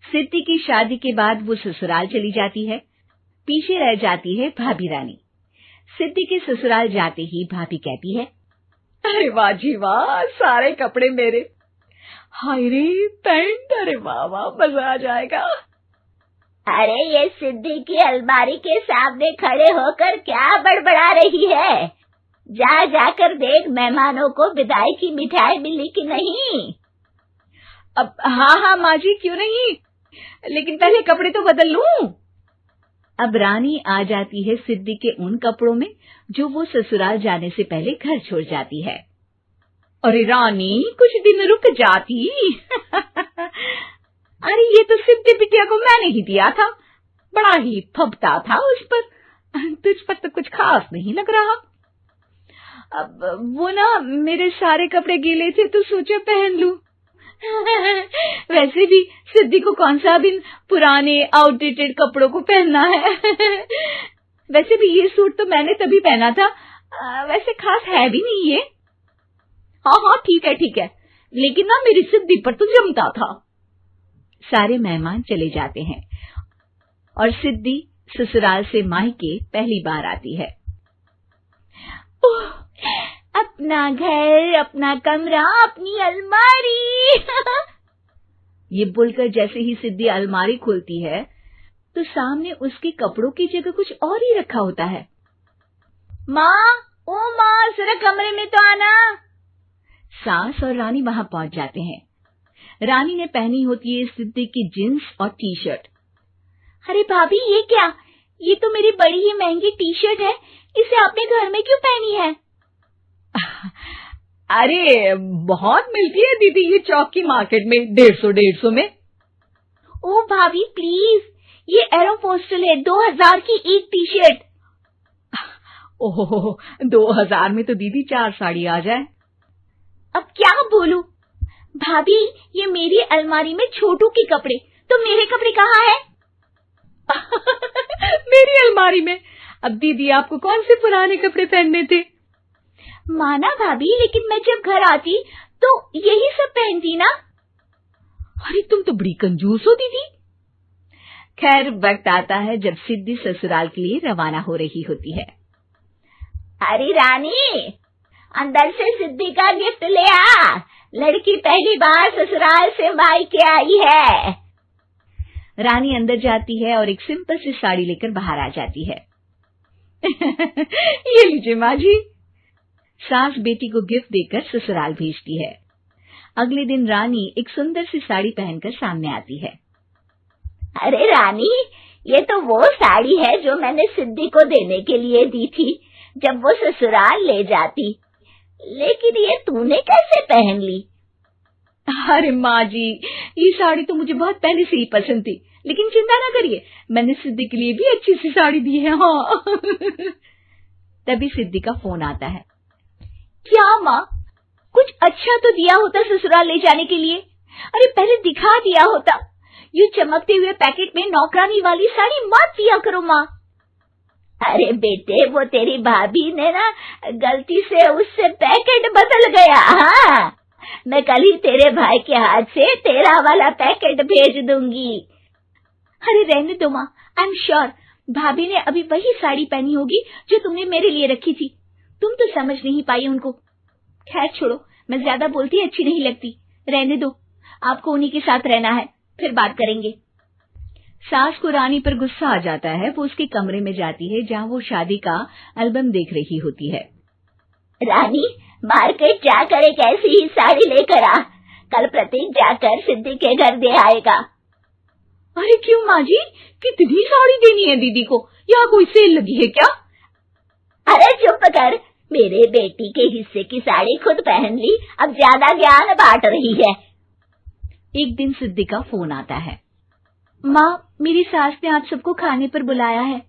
सिद्धि की शादी के बाद वो ससुराल चली जाती है। पीछे रह जाती है भाभी रानी। सिद्धि के ससुराल जाते ही भाभी कहती है, अरे वाह जी वाह, सारे कपड़े मेरे। हाय रे पैंट, अरे वाह वाह, मजा आ जाएगा। अरे ये सिद्धि की अलमारी के सामने खड़े होकर क्या बड़बड़ा रही है? जा जाकर देख मेहमानों को विदाई की मिठाई मिली कि नहीं। अब हाँ माँ जी, क्यों नहीं, लेकिन पहले कपड़े तो बदल लूं। अब रानी आ जाती है सिद्धि के उन कपड़ों में जो वो ससुराल जाने से पहले घर छोड़ जाती है। अरे रानी, कुछ दिन रुक जाती। अरे ये तो सिद्धि बिटिया को मैंने ही दिया था, बड़ा ही फबता था उस पर, तुझ पर तो कुछ खास नहीं लग रहा। अब वो ना मेरे सारे कपड़े गीले थे तो सोचा पहन लूं। वैसे भी सिद्धि को कौन सा भी पुराने आउटडेटेड कपड़ों को पहनना है। वैसे भी ये सूट तो मैंने तभी पहना था, वैसे खास है भी नहीं ये। हाँ ठीक है, लेकिन ना मेरी सिद्धि पर तो जमता था। सारे मेहमान चले जाते हैं और सिद्धि ससुराल से मायके पहली बार आती है। अपना घर, अपना कमरा, अपनी अलमारी। ये बोलकर जैसे ही सिद्धि अलमारी खोलती है तो सामने उसके कपड़ों की जगह कुछ और ही रखा होता है। माँ, ओ माँ, जरा कमरे में तो आना। सास और रानी वहां पहुंच जाते हैं। रानी ने पहनी होती है सिद्धि की जींस और टी शर्ट। अरे भाभी, ये क्या? ये तो मेरी बड़ी ही महंगी टी शर्ट है, इसे आपने घर में क्यों पहनी है? अरे बहुत मिलती है दीदी ये चौक की मार्केट में, 150 में। ओ भाभी प्लीज, ये एरोपोस्टल है, 2000 की एक टी शर्ट। ओहो, 2000 में तो दीदी 4 साड़ी आ जाए। अब क्या बोलूं? भाभी, ये मेरी अलमारी में छोटू के कपड़े, तो मेरे कपड़े कहाँ हैं? मेरी अलमारी में? अब दीदी आपको कौन से पुराने कपड़े पहनने थे? माना भाभी, लेकिन मैं जब घर आती तो यही सब पहनती ना। अरे तुम तो बड़ी कंजूस हो दीदी। खैर, वक्त आता है जब सिद्धि ससुराल के लिए रवाना हो रही होती है। अरे रानी, अंदर से सिद्धि का गिफ्ट ले आ, लड़की पहली बार ससुराल से मायके आई है। रानी अंदर जाती है और एक सिंपल सी साड़ी लेकर बाहर आ जाती है। ये लीजिए माँ जी। सास बेटी को गिफ्ट देकर ससुराल भेजती है। अगले दिन रानी एक सुंदर सी साड़ी पहनकर सामने आती है। अरे रानी, ये तो वो साड़ी है जो मैंने सिद्धि को देने के लिए दी थी जब वो ससुराल ले जाती, लेकिन ये तूने कैसे पहन ली? अरे माँ जी, ये साड़ी तो मुझे बहुत पहले से ही पसंद थी, लेकिन चिंता ना करिए, मैंने सिद्धि के लिए भी अच्छी सी साड़ी दी है। हाँ। तभी सिद्धि का फोन आता है। क्या माँ, कुछ अच्छा तो दिया होता ससुराल ले जाने के लिए। अरे पहले दिखा दिया होता। ये चमकते हुए पैकेट में नौकरानी वाली साड़ी मत दिया करो माँ। अरे बेटे, वो तेरी भाभी ने ना गलती से उससे पैकेट बदल गया। हाँ, मैं कल ही तेरे भाई के हाथ से तेरा वाला पैकेट भेज दूंगी। अरे रहने दो माँ, आई एम श्योर भाभी ने अभी वही साड़ी पहनी होगी जो तुमने मेरे लिए रखी थी। तुम तो समझ नहीं पाई उनको। खैर छोड़ो, मैं ज्यादा बोलती अच्छी नहीं लगती, रहने दो, आपको उन्हीं के साथ रहना है, फिर बात करेंगे। सास को रानी पर गुस्सा आ जाता है। वो उसके कमरे में जाती है जहाँ वो शादी का एल्बम देख रही होती है। रानी, मार्केट जाकर एक ऐसी ही साड़ी लेकर आ, कल प्रतीक जाकर सिद्धि के घर दे आएगा। अरे क्यों माँ जी, कितनी साड़ी देनी है दीदी को? यहाँ कोई सेल लगी है क्या? अरे चुप कर, मेरे बेटी के हिस्से की साड़ी खुद पहन ली, अब ज्यादा ज्ञान बांट रही है। एक दिन सिद्धि का फोन आता है। माँ, मेरी सास ने आप सबको खाने पर बुलाया है।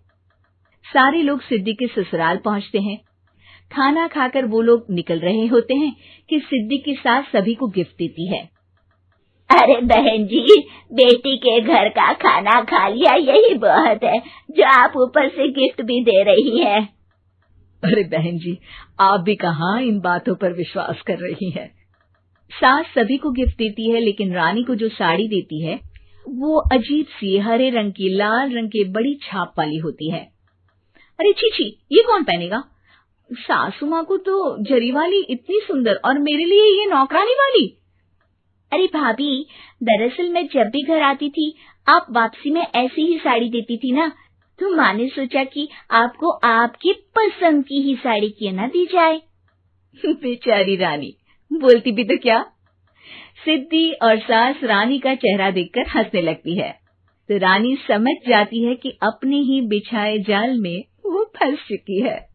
सारे लोग सिद्धि के ससुराल पहुँचते हैं। खाना खाकर वो लोग निकल रहे होते हैं कि सिद्धि की सास सभी को गिफ्ट देती है। अरे बहन जी, बेटी के घर का खाना खा लिया, यही बहुत है जो आप ऊपर से गिफ्ट भी दे रही है। अरे बहन जी, आप भी कहाँ इन बातों पर विश्वास कर रही हैं। सास सभी को गिफ्ट देती है, लेकिन रानी को जो साड़ी देती है वो अजीब सी हरे रंग की लाल रंग के बड़ी छाप वाली होती है। अरे छी छी, ये कौन पहनेगा? सासू माँ को तो जरी वाली इतनी सुंदर, और मेरे लिए ये नौकरानी वाली। अरे भाभी, दरअसल मैं जब भी घर आती थी आप वापसी में ऐसी ही साड़ी देती थी ना, तो माँ ने सोचा कि आपको आपकी पसंद की ही साड़ी क्यों ना दी जाए। बेचारी रानी, बोलती भी तो क्या। सिद्धि और सास रानी का चेहरा देखकर हंसने लगती है, तो रानी समझ जाती है कि अपने ही बिछाए जाल में वो फंस चुकी है।